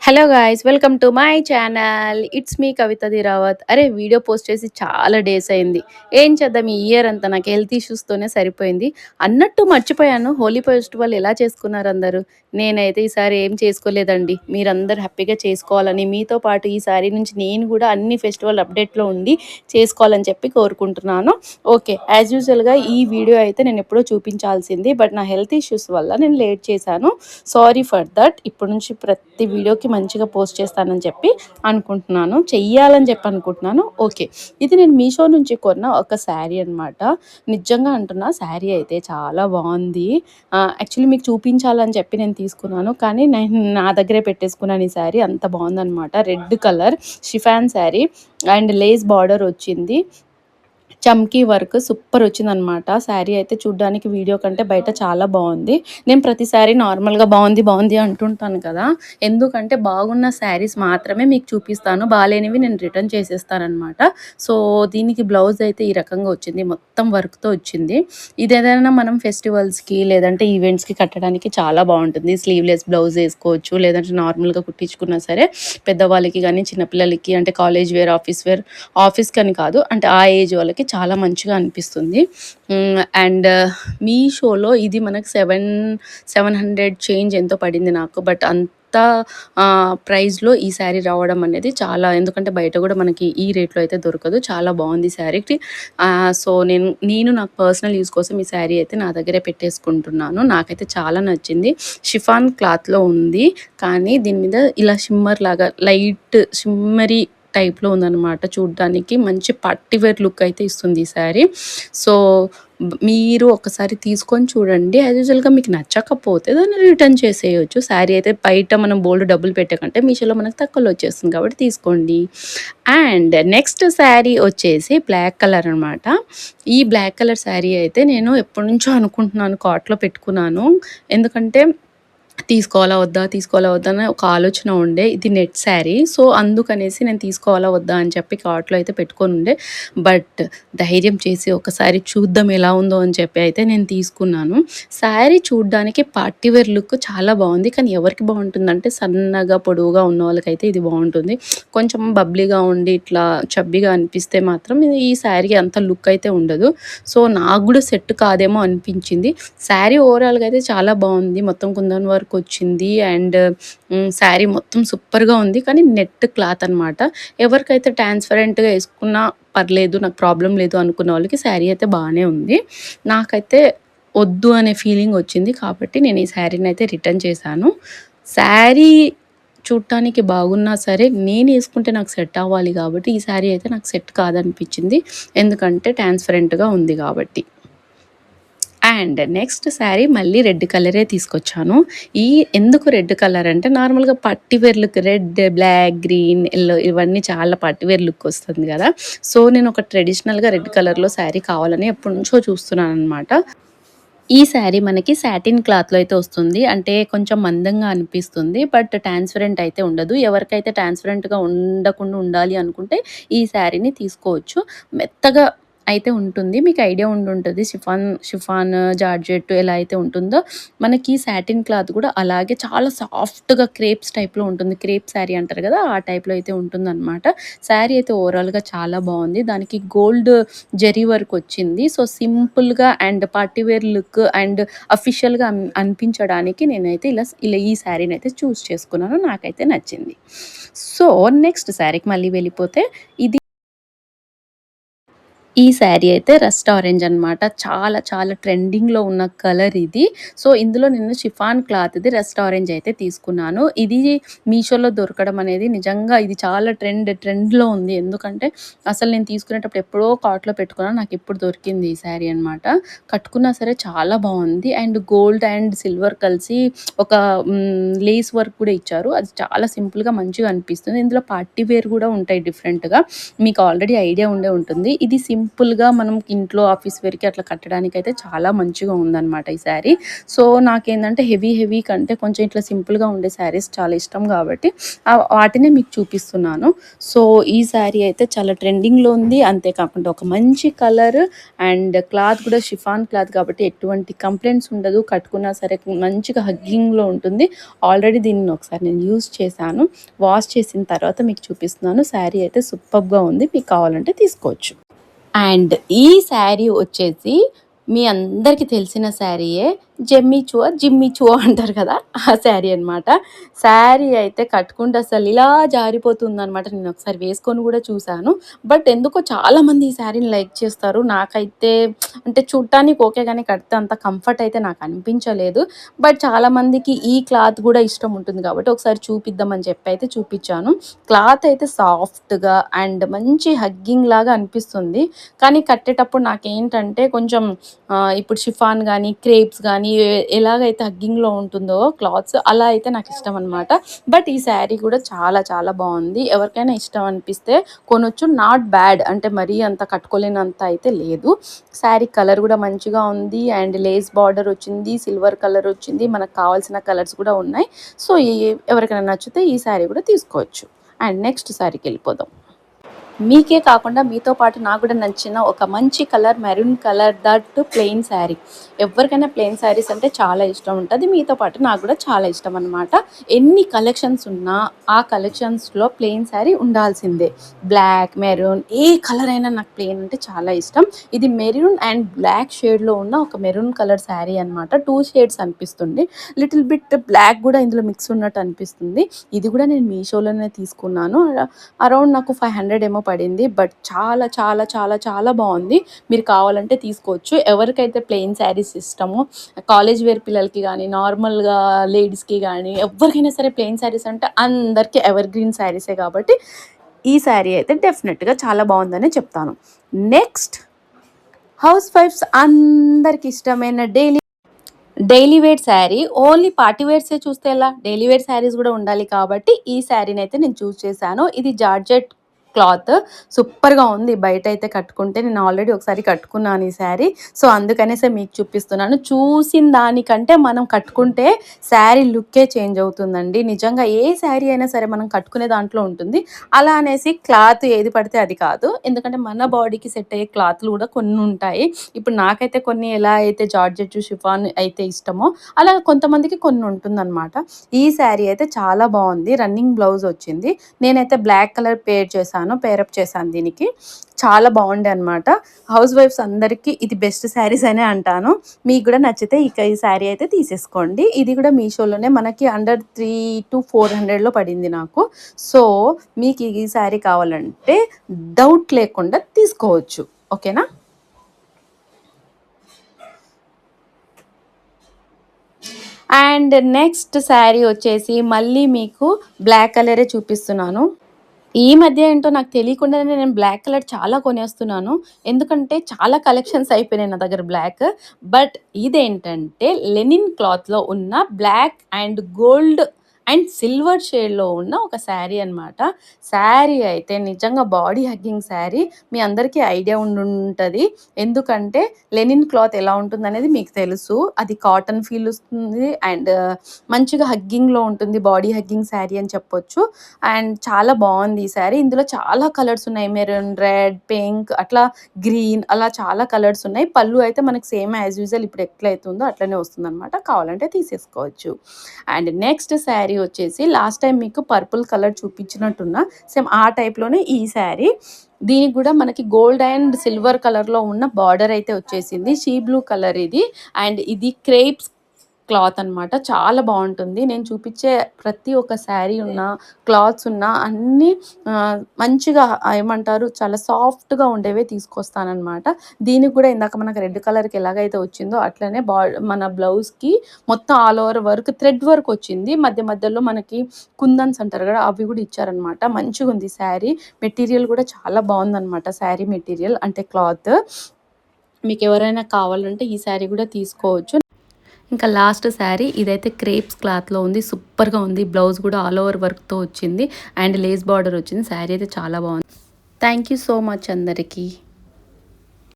Hello guys welcome to my channel. It's me Kavitha Dhiravath. అరే video post చేసి చాలా days అయింది. ఏం చేద్దాం, ఈ ఇయర్ అంతా నాకు హెల్త్ ఇష్యూస్తోనే సరిపోయింది. అన్నట్టు మర్చిపోయాను, హోలీ ఫెస్టివల్ ఎలా చేసుకున్నారు అందరూ? నేనైతే ఈసారి ఏం చేసుకోలేదండి. మీరందరూ హ్యాపీగా చేసుకోవాలని, మీతో పాటు ఈసారి నుంచి నేను కూడా అన్ని ఫెస్టివల్ అప్డేట్లో ఉండి చేసుకోవాలని చెప్పి కోరుకుంటున్నాను. ఓకే, యాజ్ యూజువల్గా ఈ వీడియో అయితే నేను ఎప్పుడో చూపించాల్సింది, బట్ నా హెల్త్ ఇష్యూస్ వల్ల నేను లేట్ చేశాను. Sorry for that. ఇప్పటి నుంచి ప్రతి వీడియోకి మంచిగా పోస్ట్ చేస్తానని చెప్పి అనుకుంటున్నాను, చెయ్యాలని చెప్పి అనుకుంటున్నాను. ఓకే, ఇది నేను మీషో నుంచి కొన్న ఒక శారీ అనమాట. నిజంగా అంటున్నా, శారీ అయితే చాలా బాగుంది. యాక్చువల్లీ మీకు చూపించాలని చెప్పి నేను తీసుకున్నాను, కానీ నేను నా దగ్గరే పెట్టేసుకున్నాను. ఈ శారీ అంత బాగుందనమాట. Red colour chiffon sari and lace border వచ్చింది. చమ్కీ వర్క్ సూపర్ వచ్చిందనమాట. శారీ అయితే చూడ్డానికి వీడియో కంటే బయట చాలా బాగుంది. నేను ప్రతిసారి నార్మల్గా బాగుంది బాగుంది అంటుంటాను కదా, ఎందుకంటే బాగున్న శారీస్ మాత్రమే మీకు చూపిస్తాను, బాగాలేనివి నేను రిటర్న్ చేసేస్తానమాట. సో దీనికి బ్లౌజ్ అయితే ఈ రకంగా వచ్చింది, మొత్తం వర్క్తో వచ్చింది. ఇది ఏదైనా మనం ఫెస్టివల్స్కి లేదంటే ఈవెంట్స్కి కట్టడానికి చాలా బాగుంటుంది. స్లీవ్లెస్ బ్లౌజ్ వేసుకోవచ్చు, లేదంటే నార్మల్గా కుట్టించుకున్నా సరే పెద్దవాళ్ళకి కానీ చిన్నపిల్లలకి, అంటే కాలేజ్ వేర్, ఆఫీస్కి అని కాదు, అంటే ఆ ఏజ్ వాళ్ళకి చాలా మంచిగా అనిపిస్తుంది. అండ్ మీషోలో ఇది మనకు 700 చేంజ్ ఎంతో పడింది నాకు, బట్ అంత ప్రైస్లో ఈ శారీ రావడం అనేది చాలా, ఎందుకంటే బయట కూడా మనకి ఈ రేట్లో అయితే దొరకదు. చాలా బాగుంది శారీకి. సో నేను నాకు పర్సనల్ యూస్ కోసం ఈ శారీ అయితే నా దగ్గరే పెట్టేసుకుంటున్నాను. నాకైతే చాలా నచ్చింది. షిఫాన్ క్లాత్లో ఉంది, కానీ దీని మీద ఇలా షిమ్మర్ లాగా లైట్ షిమ్మరీ టైప్లో ఉందన్నమాట. చూడ్డానికి మంచి పార్టీవేర్ లుక్ అయితే ఇస్తుంది ఈ శారీ. సో మీరు ఒకసారి తీసుకొని చూడండి. యాజ్ యూజువల్గా మీకు నచ్చకపోతే దాన్ని రిటర్న్ చేసేయచ్చు. శారీ అయితే బయట మనం బోల్డ్ డబ్బులు పెట్టకంటే మీషోలో మనకు తక్కువలో వచ్చేస్తుంది, కాబట్టి తీసుకోండి. అండ్ నెక్స్ట్ శారీ వచ్చేసి బ్లాక్ కలర్ అనమాట. ఈ బ్లాక్ కలర్ శారీ అయితే నేను ఎప్పటి నుంచో అనుకుంటున్నాను, కార్ట్లో పెట్టుకున్నాను. ఎందుకంటే తీసుకోవాలా వద్దా అని ఒక ఆలోచన ఉండే. ఇది నెట్ శారీ, సో అందుకనేసి నేను తీసుకోవాలా వద్దా అని చెప్పి కార్ట్లో అయితే పెట్టుకొని ఉండే. బట్ ధైర్యం చేసి ఒకసారి చూద్దాం ఎలా ఉందో అని చెప్పి అయితే నేను తీసుకున్నాను. శారీ చూడ్డానికి పార్టీవేర్ లుక్ చాలా బాగుంది, కానీ ఎవరికి బాగుంటుందంటే సన్నగా పొడవుగా ఉన్న వాళ్ళకైతే ఇది బాగుంటుంది. కొంచెం బబ్లీగా ఉండి ఇట్లా చబ్బీగా అనిపిస్తే మాత్రం ఈ శారీకి అంత లుక్ అయితే ఉండదు. సో నాకు కూడా సెట్ కాదేమో అనిపించింది. శారీ ఓవరాల్గా అయితే చాలా బాగుంది, మొత్తం కుందన్ వర్క్ వచ్చింది. అండ్ శారీ మొత్తం సూపర్గా ఉంది, కానీ నెట్ క్లాత్ అనమాట. ఎవరికైతే ట్రాన్స్పరెంట్గా వేసుకున్నా పర్లేదు, నాకు ప్రాబ్లం లేదు అనుకున్న వాళ్ళకి శారీ అయితే బాగానే ఉంది. నాకైతే వద్దు అనే ఫీలింగ్ వచ్చింది, కాబట్టి నేను ఈ శారీని అయితే రిటర్న్ చేశాను. శారీ చూడటానికి బాగున్నా సరే నేను వేసుకుంటే నాకు సెట్ అవ్వాలి, కాబట్టి ఈ శారీ అయితే నాకు సెట్ కాదనిపించింది, ఎందుకంటే ట్రాన్స్పరెంట్గా ఉంది కాబట్టి. అండ్ నెక్స్ట్ శారీ మళ్ళీ రెడ్ కలరే తీసుకొచ్చాను. ఎందుకు రెడ్ కలర్ అంటే, నార్మల్గా party wear look red, black, green, yellow ఇవన్నీ చాలా పట్టివేర్ లుక్ వస్తుంది కదా. సో నేను ఒక ట్రెడిషనల్గా రెడ్ కలర్లో శారీ కావాలని ఎప్పటి నుంచో చూస్తున్నాను అనమాట. ఈ శారీ మనకి సాటిన్ క్లాత్లో అయితే వస్తుంది, అంటే కొంచెం మందంగా అనిపిస్తుంది, బట్ ట్రాన్స్పరెంట్ అయితే ఉండదు. ఎవరికైతే ట్రాన్స్పరెంట్గా ఉండకుండా ఉండాలి అనుకుంటే ఈ శారీని తీసుకోవచ్చు. మెత్తగా అయితే ఉంటుంది, మీకు ఐడియా ఉండుంటుంది షిఫాన్ జార్జెట్ ఎలా అయితే ఉంటుందో, మనకి సాటిన్ క్లాత్ కూడా అలాగే చాలా సాఫ్ట్గా క్రేప్స్ టైప్లో ఉంటుంది. క్రేప్ శారీ అంటారు కదా, ఆ టైప్లో అయితే ఉంటుందన్నమాట. శారీ అయితే ఓవరాల్గా చాలా బాగుంది. దానికి గోల్డ్ జెరీ వర్క్ వచ్చింది. సో సింపుల్గా అండ్ పార్టీవేర్ లుక్ అండ్ అఫీషియల్గా అనిపించడానికి నేనైతే ఇలా ఈ శారీని అయితే చూస్ చేసుకున్నాను, నాకైతే నచ్చింది. సో నెక్స్ట్ శారీకి మళ్ళీ వెళ్ళిపోతే, ఈ శారీ అయితే రస్ట్ ఆరెంజ్ అనమాట. చాలా చాలా ట్రెండింగ్లో ఉన్న కలర్ ఇది. సో ఇందులో నేను షిఫాన్ క్లాత్ది రస్ట్ ఆరెంజ్ అయితే తీసుకున్నాను. ఇది మీషోలో దొరకడం అనేది నిజంగా ఇది చాలా ట్రెండ్లో ఉంది. ఎందుకంటే అసలు నేను తీసుకునేటప్పుడు ఎప్పుడో కార్ట్లో పెట్టుకున్నాను, నాకు ఇప్పుడు దొరికింది ఈ శారీ అనమాట. కట్టుకున్నా సరే చాలా బాగుంది. అండ్ గోల్డ్ అండ్ సిల్వర్ కలిసి ఒక లేస్ వర్క్ కూడా ఇచ్చారు, అది చాలా సింపుల్గా మంచిగా అనిపిస్తుంది. ఇందులో పార్టీ వేర్ కూడా ఉంటాయి డిఫరెంట్గా, మీకు ఆల్రెడీ ఐడియా ఉండే ఉంటుంది. ఇది సింపుల్గా మనం ఇంట్లో ఆఫీస్ వేర్కి అట్లా కట్టడానికి అయితే చాలా మంచిగా ఉందన్నమాట ఈ శారీ. సో నాకేంటంటే హెవీ కంటే కొంచెం ఇట్లా సింపుల్గా ఉండే శారీస్ చాలా ఇష్టం కాబట్టి వాటినే మీకు చూపిస్తున్నాను. సో ఈ శారీ అయితే చాలా ట్రెండింగ్లో ఉంది. అంతేకాకుండా ఒక మంచి కలర్ అండ్ క్లాత్ కూడా షిఫాన్ క్లాత్ కాబట్టి ఎటువంటి కంప్లైంట్స్ ఉండదు. కట్టుకున్నా సరే మంచిగా హగ్గింగ్లో ఉంటుంది. ఆల్రెడీ దీన్ని ఒకసారి నేను యూజ్ చేశాను. వాష్ చేసిన తర్వాత మీకు చూపిస్తున్నాను. శారీ అయితే సూపర్గా ఉంది. మీకు కావాలంటే తీసుకోవచ్చు. అండ్ ఈ శారీ వచ్చేసి మీ అందరికీ తెలిసిన శారీయే. జిమ్మి చూ అంటారు కదా, ఆ శారీ అనమాట. శారీ అయితే కట్టుకుంటే అసలు ఇలా జారిపోతుందనమాట. నేను ఒకసారి వేసుకొని కూడా చూశాను. బట్ ఎందుకో చాలామంది ఈ శారీని లైక్ చేస్తారు. నాకైతే అంటే చూడటానికి ఓకే కానీ కడితే అంత కంఫర్ట్ అయితే నాకు అనిపించలేదు. బట్ చాలామందికి ఈ క్లాత్ కూడా ఇష్టం ఉంటుంది కాబట్టి ఒకసారి చూపిద్దామని చెప్పి అయితే చూపించాను. క్లాత్ అయితే సాఫ్ట్గా అండ్ మంచి హగ్గింగ్ లాగా అనిపిస్తుంది. కానీ కట్టేటప్పుడు నాకేంటంటే కొంచెం ఇప్పుడు షిఫాన్ కానీ క్రేప్స్ కానీ ఎలాగైతే హగ్గింగ్లో ఉంటుందో క్లాత్స్ అలా అయితే నాకు ఇష్టం అనమాట. బట్ ఈ శారీ కూడా చాలా చాలా బాగుంది. ఎవరికైనా ఇష్టం అనిపిస్తే కొనొచ్చు. నాట్ బ్యాడ్, అంటే మరీ అంత కట్టుకోలేనంత అయితే లేదు. శారీ కలర్ కూడా మంచిగా ఉంది అండ్ లేస్ బార్డర్ వచ్చింది, సిల్వర్ కలర్ వచ్చింది, మనకు కావాల్సిన కలర్స్ కూడా ఉన్నాయి. సో ఎవరికైనా నచ్చితే ఈ శారీ కూడా తీసుకోవచ్చు. అండ్ నెక్స్ట్ శారీకి వెళ్ళిపోదాం. మీకే కాకుండా మీతో పాటు నాకు కూడా నచ్చిన ఒక మంచి colour maroon colour that plain sari. ఎవరికైనా ప్లెయిన్ శారీస్ అంటే చాలా ఇష్టం ఉంటుంది. మీతో పాటు నాకు కూడా చాలా ఇష్టం అనమాట. ఎన్ని కలెక్షన్స్ ఉన్నా ఆ కలెక్షన్స్లో ప్లెయిన్ శారీ ఉండాల్సిందే. బ్లాక్, మెరూన్, ఏ కలర్ అయినా నాకు ప్లెయిన్ అంటే చాలా ఇష్టం. ఇది మెరూన్ అండ్ బ్లాక్ షేడ్లో ఉన్న ఒక మెరూన్ కలర్ శారీ అనమాట. 2 షేడ్స్ అనిపిస్తుంది. లిటిల్ బిట్ బ్లాక్ కూడా ఇందులో మిక్స్ ఉన్నట్టు అనిపిస్తుంది. ఇది కూడా నేను మీషోలోనే తీసుకున్నాను. అరౌండ్ నాకు 500 ఏమో పడింది. బట్ చాలా చాలా చాలా చాలా బాగుంది. మీరు కావాలంటే తీసుకోవచ్చు. ఎవరికైతే ప్లెయిన్ శారీస్ ఇష్టమో, కాలేజ్ వేర్ పిల్లలకి కానీ నార్మల్గా లేడీస్కి కానీ ఎవరికైనా సరే ప్లెయిన్ శారీస్ అంటే అందరికీ ఎవర్ గ్రీన్ శారీసే కాబట్టి ఈ శారీ అయితే డెఫినెట్గా చాలా బాగుందని చెప్తాను. నెక్స్ట్, హౌస్ వైఫ్స్ అందరికి ఇష్టమైన daily wear sari. Only party వేర్సే చూస్తే ఎలా, డైలీ వేర్ శారీస్ కూడా ఉండాలి కాబట్టి ఈ శారీని అయితే నేను చూస్ చేశాను. ఇది జార్జెట్ క్లాత్ సూపర్గా ఉంది. బయట అయితే కట్టుకుంటే నేను ఆల్రెడీ ఒకసారి కట్టుకున్నాను ఈ శారీ. సో అందుకనేసే మీకు చూపిస్తున్నాను. చూసిన దానికంటే మనం కట్టుకుంటే శారీ లుక్కే చేంజ్ అవుతుందండి. నిజంగా ఏ శారీ అయినా సరే మనం కట్టుకునే దాంట్లో ఉంటుంది. అలా అనేసి క్లాత్ ఏది పడితే అది కాదు. ఎందుకంటే మన బాడీకి సెట్ అయ్యే క్లాత్లు కూడా కొన్ని ఉంటాయి. ఇప్పుడు నాకైతే కొన్ని ఎలా అయితే జార్జెట్ షిఫాన్ అయితే ఇష్టమో అలా కొంతమందికి కొన్ని ఉంటుందన్నమాట. ఈ శారీ అయితే చాలా బాగుంది. రన్నింగ్ బ్లౌజ్ వచ్చింది. నేనైతే బ్లాక్ కలర్ పేరప్ చేశాను దీనికి. చాలా బాగుండే అనమాట. హౌస్ వైఫ్స్ అందరికీ ఇది బెస్ట్ శారీస్ అనే అంటాను. మీకు కూడా నచ్చితే ఈ శారీ అయితే తీసేసుకోండి. ఇది కూడా మీషోలోనే మనకి అండర్ 300 to 400లో పడింది నాకు. సో మీకు ఈ శారీ కావాలంటే డౌట్ లేకుండా తీసుకోవచ్చు. ఓకేనా. అండ్ నెక్స్ట్ శారీ వచ్చేసి మళ్ళీ మీకు బ్లాక్ కలరే చూపిస్తున్నాను. ఈ మధ్య ఏంటో నాకు తెలియకుండానే నేను బ్లాక్ కలర్ చాలా కొనేస్తున్నాను. ఎందుకంటే చాలా కలెక్షన్స్ అయిపోయినాయి నా దగ్గర బ్లాక్. బట్ ఇదేంటంటే లెనిన్ క్లాత్‌లో ఉన్న black and gold and silver షేడ్‌లో ఉన్న ఒక శారీ అనమాట. శారీ అయితే నిజంగా బాడీ హగ్గింగ్ శారీ. మీ అందరికీ ఐడియా ఉండుంటది. ఎందుకంటే లెనిన్ క్లాత్ ఎలా ఉంటుందనేది మీకు తెలుసు. అది కాటన్ ఫీల్ వస్తుంది అండ్ మంచిగా హగ్గింగ్‌లో ఉంటుంది. బాడీ హగ్గింగ్ శారీ అని చెప్పొచ్చు. అండ్ చాలా బాగుంది ఈ శారీ. ఇందులో చాలా కలర్స్ ఉన్నాయి. మెరూన్, రెడ్, పింక్, అట్లా గ్రీన్, అలా చాలా కలర్స్ ఉన్నాయి. పళ్ళు అయితే మనకి సేమ్ యాజ్ యూజువల్ ఇప్పుడు ఎట్లయితుందో అట్లనే వస్తుందన్నమాట. కావాలంటే తీసేసుకోవచ్చు. అండ్ నెక్స్ట్ శారీ వచ్చేసి లాస్ట్ టైం మీకు పర్పుల్ కలర్ చూపించినట్టున్నా సేమ్ ఆ టైప్లోనే ఈ శారీ. దీనికి కూడా మనకి గోల్డ్ అండ్ సిల్వర్ కలర్లో ఉన్న బార్డర్ అయితే వచ్చేసింది. సీ బ్లూ కలర్ ఇది. అండ్ ఇది క్రేప్స్ క్లాత్ అనమాట. చాలా బాగుంటుంది. నేను చూపించే ప్రతి ఒక్క శారీ ఉన్న క్లాత్స్ ఉన్న అన్నీ మంచిగా ఏమంటారు చాలా సాఫ్ట్గా ఉండేవే తీసుకొస్తానమాట. దీనికి కూడా ఇందాక మనకు రెడ్ కలర్కి ఎలాగైతే వచ్చిందో అట్లనే మన బ్లౌజ్కి మొత్తం all over work thread work వచ్చింది. మధ్య మధ్యలో మనకి కుందన్స్ అంటారు కదా, అవి కూడా ఇచ్చారనమాట. మంచిగా ఉంది శారీ. మెటీరియల్ కూడా చాలా బాగుందనమాట. శారీ మెటీరియల్ అంటే క్లాత్. మీకు ఎవరైనా కావాలంటే ఈ శారీ కూడా తీసుకోవచ్చు. ఇంకా లాస్ట్ శారీ ఇదైతే క్రేప్స్ క్లాత్లో ఉంది. సూపర్గా ఉంది. బ్లౌజ్ కూడా ఆల్ ఓవర్ వర్క్తో వచ్చింది అండ్ లేస్ బార్డర్ వచ్చింది. శారీ అయితే చాలా బాగుంది. థ్యాంక్ యూ సో మచ్ అందరికీ.